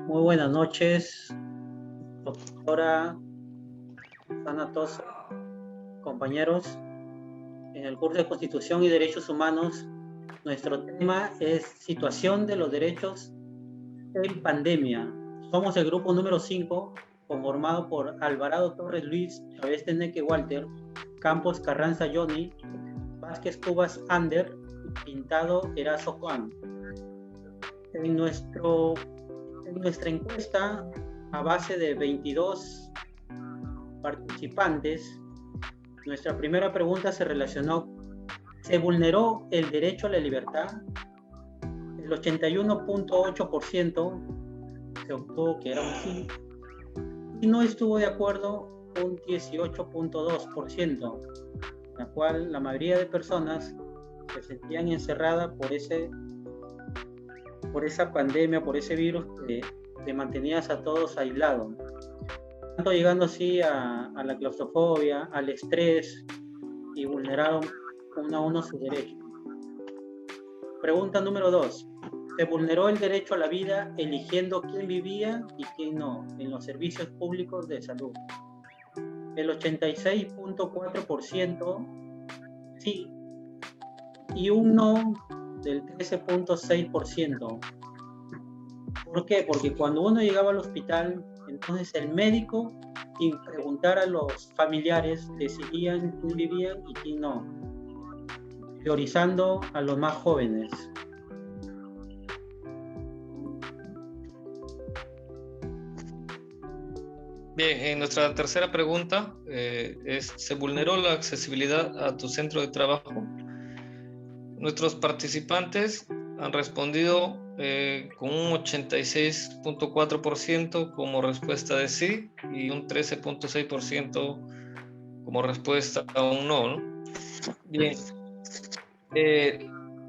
Muy buenas noches, doctora Ana Toso, compañeros. En el curso de Constitución y Derechos Humanos, nuestro tema es situación de los derechos en pandemia. Somos el grupo número 5, conformado por Alvarado Torres Luis, Chávez Teneque Walter, Campos Carranza Johnny, Vázquez Cubas Ander y Pintado Erazo Juan. En nuestra encuesta, a base de 22 participantes, nuestra primera pregunta se relacionó: ¿se vulneró el derecho a la libertad? El 81.8% se obtuvo que era un sí, y no estuvo de acuerdo un 18.2%, la cual la mayoría de personas se sentían encerradas por esa pandemia, por ese virus que mantenía a todos aislados, tanto llegando así a la claustrofobia, al estrés, y vulneraron uno a uno sus derechos. Pregunta número 2. ¿Se vulneró el derecho a la vida eligiendo quién vivía y quién no en los servicios públicos de salud? El 86.4% sí, y un no del 13.6%. ¿Por qué? Porque cuando uno llegaba al hospital, entonces el médico, sin preguntar a los familiares, decidían quién vivían y quién no, priorizando a los más jóvenes. Bien, en nuestra tercera pregunta es: ¿se vulneró la accesibilidad a tu centro de trabajo? Nuestros participantes han respondido con un 86.4% como respuesta de sí y un 13.6% como respuesta a un no, ¿no? Bien,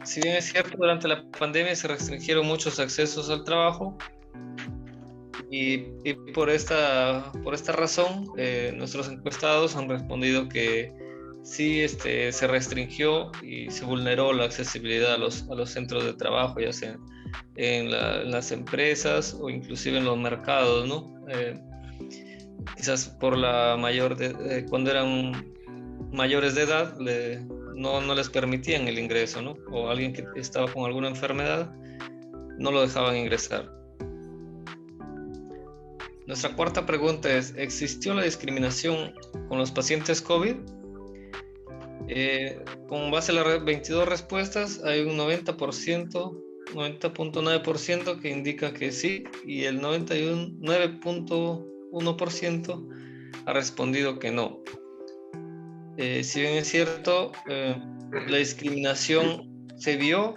si bien es cierto, durante la pandemia se restringieron muchos accesos al trabajo, y por esta razón nuestros encuestados han respondido que sí, se restringió y se vulneró la accesibilidad a los centros de trabajo, ya sea en las empresas o inclusive en los mercados, ¿no? Quizás por cuando eran mayores de edad no les permitían el ingreso, ¿no? O alguien que estaba con alguna enfermedad no lo dejaban ingresar. Nuestra cuarta pregunta es: ¿existió la discriminación con los pacientes COVID? Con base a las 22 respuestas, hay un 90.9% que indica que sí, y el 99.1% ha respondido que no. Si bien es cierto, la discriminación se vio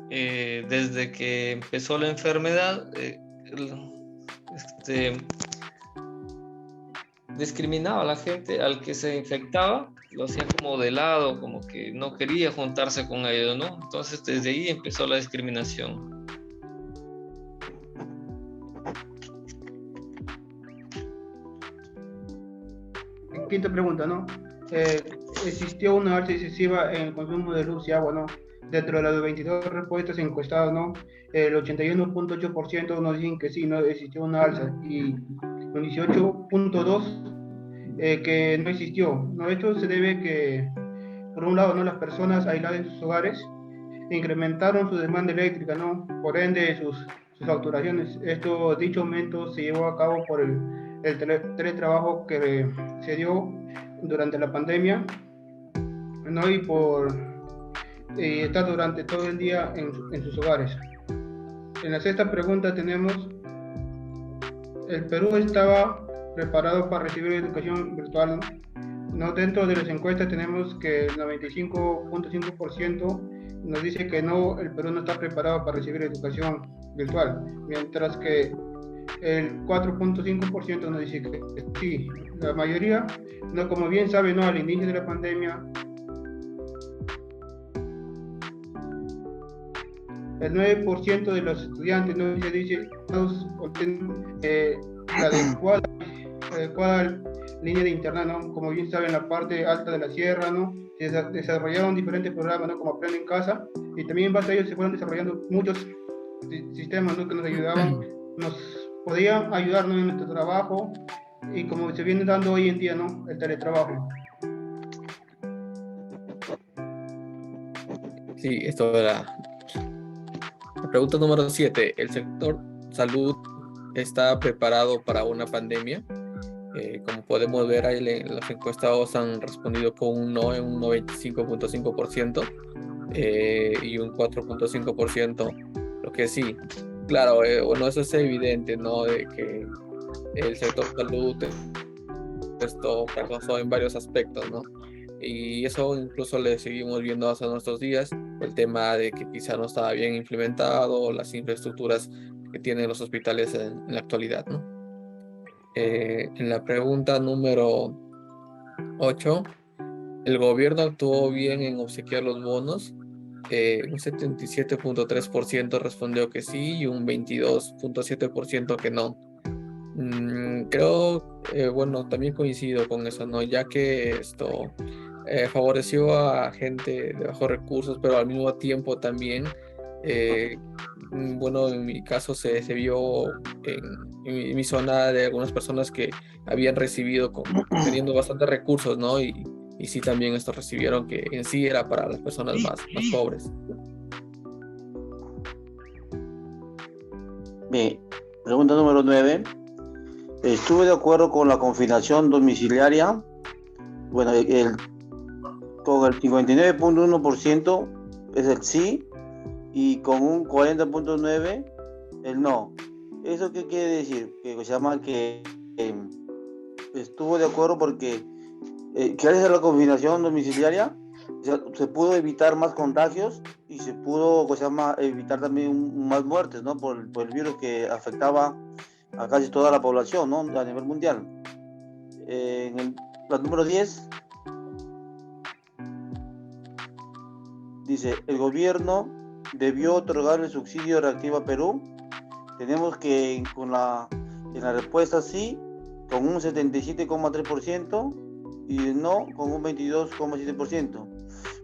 desde que empezó la enfermedad. Discriminaba a la gente al que se infectaba, lo hacía como de lado, como que no quería juntarse con ellos, ¿no? Entonces desde ahí empezó la discriminación. Quinta pregunta, ¿no? ¿Existió una alza excesiva en el consumo de luz y agua, ¿no? Dentro de las 22 respuestas encuestadas, ¿no? El 81.8% nos dicen que sí, no existió una alza, y un 18.2% que no existió, ¿no? Esto se debe que, por un lado, ¿no?, las personas aisladas en sus hogares incrementaron su demanda eléctrica, ¿no? Por ende, sus facturaciones. Dicho aumento se llevó a cabo por el teletrabajo que se dio durante la pandemia, ¿no? Y por estar durante todo el día en sus hogares. En la sexta pregunta tenemos: ¿el Perú estaba preparado para recibir educación virtual? ¿No? Dentro de las encuestas tenemos que el 95.5% nos dice que no, el Perú no está preparado para recibir educación virtual, mientras que el 4.5% nos dice que sí. La mayoría, no, como bien saben, ¿no?, al inicio de la pandemia, el 9% de los estudiantes no se dice la adecuada línea de internet, ¿no? Como bien saben, en la parte alta de la sierra, ¿no?, se desarrollaron diferentes programas, ¿no?, como Aprende en Casa, y también en base a ellos se fueron desarrollando muchos sistemas, ¿no?, que nos ayudaban, nos podría ayudarnos en nuestro trabajo y como se viene dando hoy en día, ¿no? El teletrabajo. Sí, esto era la pregunta número 7. ¿El sector salud está preparado para una pandemia? Como podemos ver, ahí los encuestados han respondido con un no en un 95.5% y un 4.5% lo que sí. Claro, bueno, eso es evidente, ¿no? De que el sector salud esto fracasó en varios aspectos, ¿no? Y eso incluso le seguimos viendo hasta nuestros días, el tema de que quizá no estaba bien implementado, las infraestructuras que tienen los hospitales en la actualidad, ¿no? En la pregunta número 8, ¿el gobierno actuó bien en obsequiar los bonos? Un 77.3% respondió que sí y un 22.7% que no. Creo, bueno, también coincido con eso, ¿no? Ya que esto favoreció a gente de bajos recursos, pero al mismo tiempo también, eh, bueno, en mi caso se vio en mi zona de algunas personas que habían recibido teniendo bastantes recursos, ¿no? Y sí también esto recibieron que en sí era para las personas más pobres. Bien, pregunta número 9. Estuve de acuerdo con la confinación domiciliaria. Bueno, con el 59.1% es el sí y con un 40.9% el no. ¿Eso qué quiere decir? Que se llama que estuvo de acuerdo porque gracias a la confinación domiciliaria se pudo evitar más contagios y se pudo evitar también más muertes, ¿no? Por el virus que afectaba a casi toda la población, ¿no? A nivel mundial. La número 10 dice, el gobierno debió otorgar el subsidio reactivo a Perú. Tenemos que en la respuesta sí, con un 77.3% y no, con un 22.7%.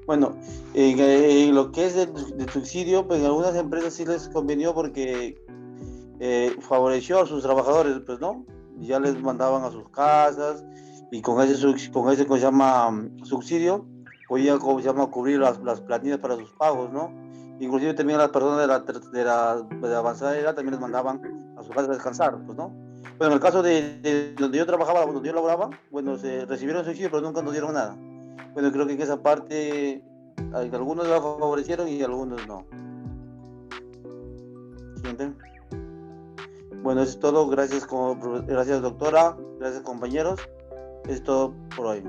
Bueno, en lo que es el subsidio, pues en algunas empresas sí les convenió porque favoreció a sus trabajadores, pues, ¿no? Ya les mandaban a sus casas y con ese subsidio podía, cubrir las planillas para sus pagos, ¿no? Inclusive también las personas de la avanzada edad también les mandaban a sus casas a descansar, pues, ¿no? Bueno, en el caso de donde yo trabajaba, donde yo laboraba, bueno, se recibieron subsidio, pero nunca nos dieron nada. Bueno, creo que en esa parte algunos la favorecieron y algunos no. Siguiente. Bueno, eso es todo. Gracias, doctora. Gracias, compañeros. Es todo por hoy.